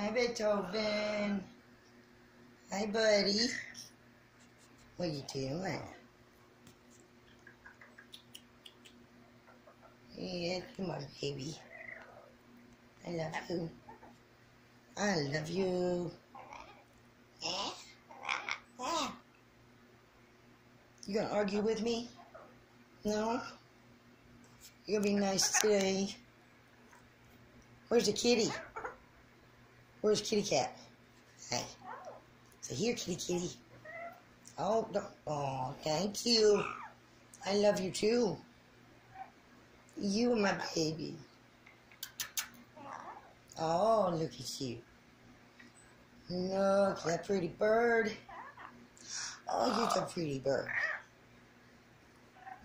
Hi, Beethoven. Hi, buddy. What are you doing? Yeah, come on, baby. I love you. I love you. You gonna argue with me? No? You gonna be nice today? Where's the kitty? Where's kitty cat? Hey. So here, kitty kitty. Oh, no. Oh, thank you. I love you too. You are my baby. Oh, look at you. Look at that pretty bird. Oh, you're a pretty bird.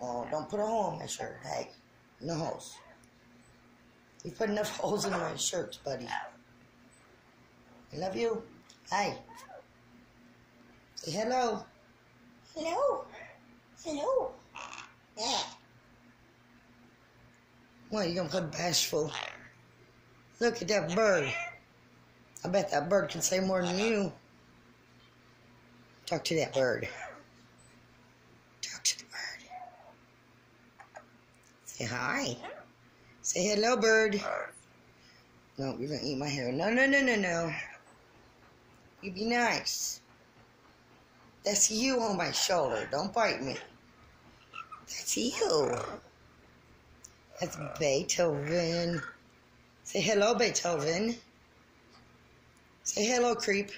Oh, don't put a hole in my shirt. Hey, no holes. You put enough holes in my shirts, buddy. I love you. Hi. Say hello. Hello. Hello. Yeah. What, you gonna put bashful? Look at that bird. I bet that bird can say more than you. Talk to that bird. Talk to the bird. Say hi. Say hello, bird. No, you're gonna eat my hair. No, no, no, no, no. You be nice. That's you on my shoulder. Don't bite me. That's you. That's Beethoven. Say hello, Beethoven. Say hello, creep.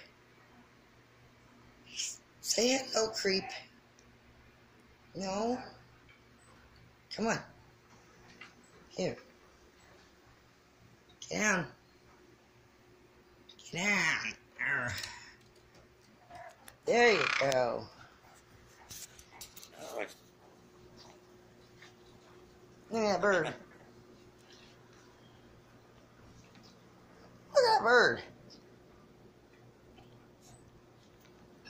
Say hello, creep. No? Come on. Here. Get down. Get down. There you go. Look at that bird. Look at that bird.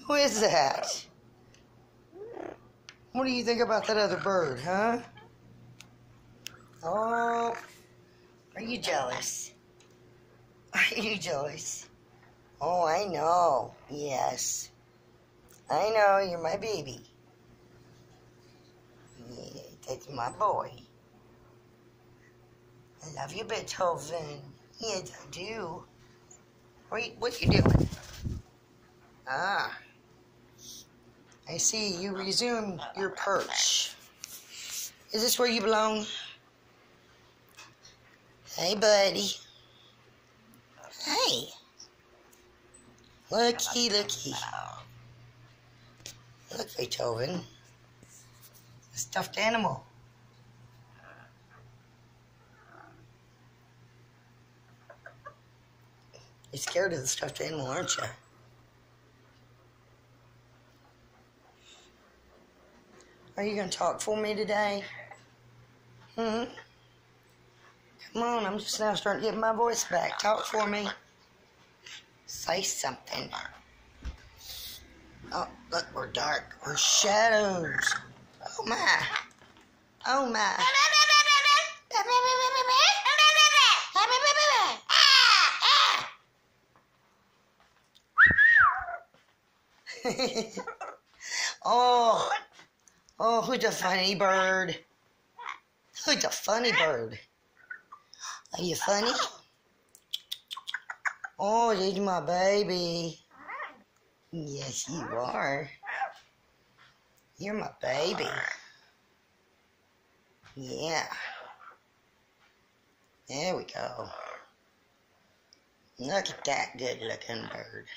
Who is that? What do you think about that other bird, huh? Oh, are you jealous? Are you jealous? Oh, I know. Yes. I know, you're my baby. Yeah, that's my boy. I love you, Beethoven. Yes, I do. What you doing? Ah. I see you resume your perch. Is this where you belong? Hey, buddy. Hey. Looky, looky. Look, Beethoven. A stuffed animal. You're scared of the stuffed animal, aren't you? Are you going to talk for me today? Come on, I'm just now starting to get my voice back. Talk for me. Say something. Oh, look, we're dark. We're shadows. Oh, my. Oh, my. Oh, who's a funny bird? Who's a funny bird? Are you funny? Oh, you're my baby. Yes, you are. You're my baby. Yeah. There we go. Look at that good-looking bird.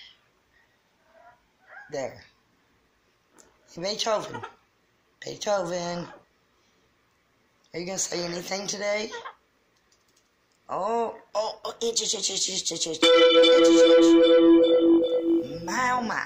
There. Hey, Beethoven. Beethoven. Are you going to say anything today? Oh, itch. My, oh, my.